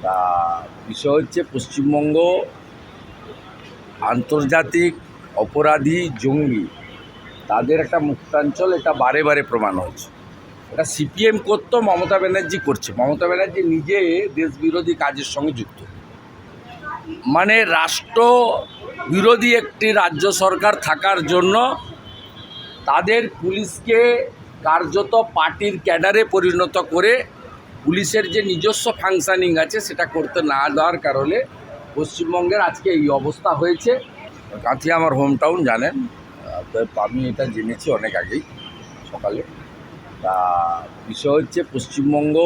তা বিষয় হচ্ছে পশ্চিমবঙ্গ আন্তর্জাতিক অপরাধী জঙ্গি তাদের একটা মুক্তাঞ্চল, এটা বারে বারে প্রমাণ হয়েছে। এটা সিপিএম করতো, মমতা ব্যানার্জি করছে। মমতা ব্যানার্জি নিজে দেশবিরোধী কাজের সঙ্গে যুক্ত, মানে রাষ্ট্র বিরোধী একটি রাজ্য সরকার থাকার জন্য তাদের পুলিশকে কার্যত পার্টির ক্যাডারে পরিণত করে পুলিশের যে নিজস্ব ফাংশনিং আছে সেটা করতে না দেওয়ার কারণে পশ্চিমবঙ্গের আজকে এই অবস্থা হয়েছে। কাঁথি আমার হোম টাউন, জানেন, আমি এটা জেনেছি অনেক আগেই সকালে। তা বিষয় হচ্ছে পশ্চিমবঙ্গ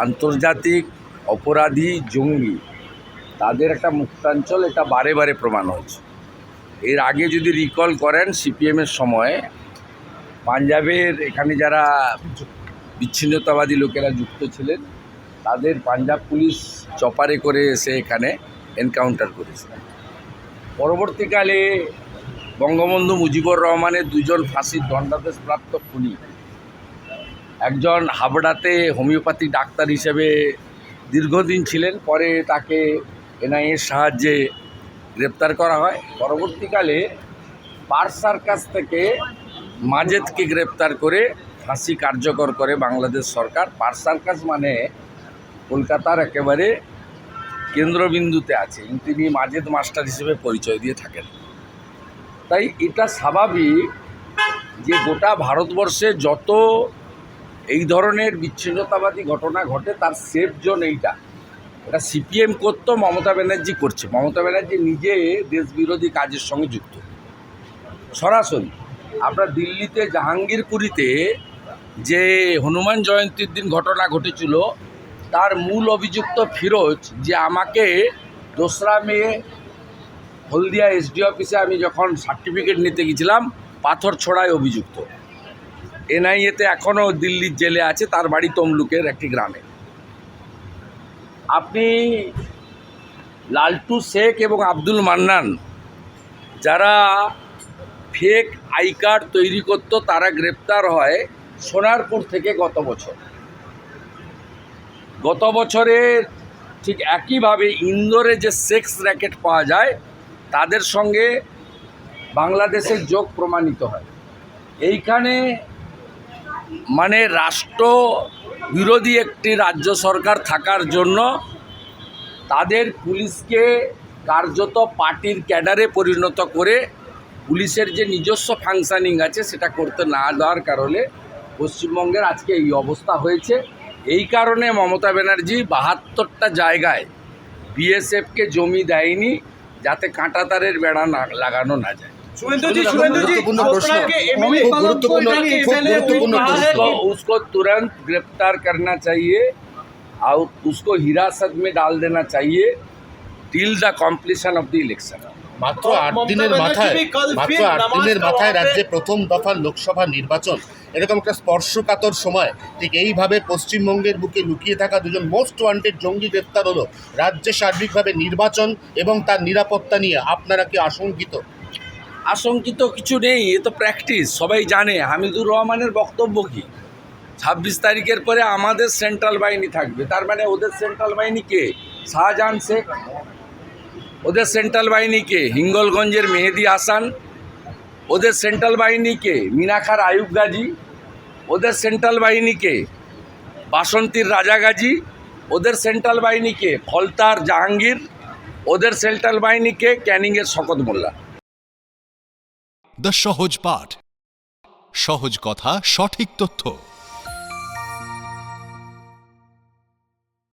আন্তর্জাতিক অপরাধী জঙ্গি তাদের একটা মুক্তাঞ্চল, এটা বারে বারে প্রমাণ হয়েছে। এর আগে যদি রিকল করেন সিপিএমের সময় পাঞ্জাবের এখানে যারা বিচ্ছিন্নতাবাদী লোকেরা যুক্ত ছিলেন তাদের পাঞ্জাব পুলিশ চপারে করে এসে এখানে এনকাউন্টার করেছিল। পরবর্তীকালে বঙ্গবন্ধু মুজিবুর রহমানের দুজন ফাঁসির দণ্ডাদেশপ্রাপ্ত খুনি, একজন হাবড়াতে হোমিওপ্যাথি ডাক্তার হিসেবে দীর্ঘদিন ছিলেন, পরে তাকে এনআইএর সাহায্যে গ্রেপ্তার করা হয়। পরবর্তীকালে পার্স সার্কাস থেকে মাজেদকে গ্রেপ্তার করে ফাঁসি কার্যকর করে বাংলাদেশ সরকার। পার্স সার্কাস মানে কলকাতার একেবারে কেন্দ্রবিন্দুতে আছে, তিনি মাজেদ মাস্টার হিসেবে পরিচয় দিয়ে থাকেন। তাই এটা স্বাভাবিক যে গোটা ভারতবর্ষে যত এই ধরনের বিচ্ছিন্নতাবাদী ঘটনা ঘটে তার সেফ জোন এইটা। এটা সিপিএম করতো, মমতা ব্যানার্জি করছে। মমতা ব্যানার্জি নিজে দেশবিরোধী কাজের সঙ্গে যুক্ত সরাসরি। আপনার দিল্লিতে জাহাঙ্গীরপুরীতে যে হনুমান জয়ন্তীর দিন ঘটনা ঘটেছিল, তার মূল অভিযুক্ত ফিরোজ, যে আমাকে 2রা মে হলদিয়া এসডি অফিসে আমি যখন সার্টিফিকেট নিতে গেছিলাম পাথর ছোড়ায় অভিযুক্ত, এনআইএতে এখনও দিল্লির জেলে আছে, তার বাড়ি তমলুকের একটি গ্রামে। আপনি লালটু শেখ এবং আব্দুল মান্নান, যারা ফেক আই কার্ড তৈরি করত, তারা গ্রেপ্তার হয় সোনারপুর থেকে গত বছরে ঠিক একইভাবে ইন্দোরে যে সেক্স র্যাকেট পাওয়া যায় তাদের সঙ্গে বাংলাদেশের যোগ প্রমাণিত হয়। এইখানে মানে রাষ্ট্র বিরোধী একটি রাজ্য সরকার থাকার জন্য তাদের পুলিশকে কার্যত পার্টির ক্যাডারে পরিণত করে পুলিশের যে নিজস্ব ফাংশনিং আছে সেটা করতে না দেওয়ার কারণে পশ্চিমবঙ্গের আজকে এই অবস্থা হয়েছে। এই কারণে মমতা ব্যানার্জি 72টা জায়গায় বিএসএফকে জমি দেয়নি, যাতে কাঁটাতারের বেড়া না লাগানো না যায়। उसको तुरंत गिरफ्तार करना चाहिए और उसको हिरासत में डाल देना चाहिए till the completion of the election. মাত্র 8 দিনের মাথায় রাজ্যে প্রথম দফার লোকসভা নির্বাচন, এরকম একটা স্পর্শকাতর সময় ঠিক এইভাবে পশ্চিমবঙ্গের বুকে লুকিয়ে থাকা দুজন মোস্ট ওয়ান্টেড জঙ্গি গ্রেপ্তার হলো। রাজ্যে সার্বিকভাবে নির্বাচন এবং তার নিরাপত্তা নিয়ে আপনারা কি আশঙ্কিত? আশঙ্কিত কিছু নেই, এ তো প্র্যাকটিস, সবাই জানে। হামিদুর রহমানের বক্তব্য কি, 26 তারিখের পরে আমাদের সেন্ট্রাল বাহিনী থাকবে। তার মানে ওদের সেন্ট্রাল বাহিনী কে? শাহজাহান শেখ। ওদের সেন্ট্রাল বাহিনী কে? হিঙ্গলগঞ্জের মেহেদি হাসান। ওদের সেন্ট্রাল বাহিনী কে? মিনাখার আয়ুব গাজী। ওদের সেন্ট্রাল বাহিনী কে? বাসন্তীর রাজা গাজী। ওদের সেন্ট্রাল বাহিনী কে? ফলতার জাহাঙ্গীর। ওদের সেন্ট্রাল বাহিনী কে? ক্যানিংয়ের শকত মোল্লা। দ্য সহজ পাঠ, সহজ কথা, সঠিক তথ্য।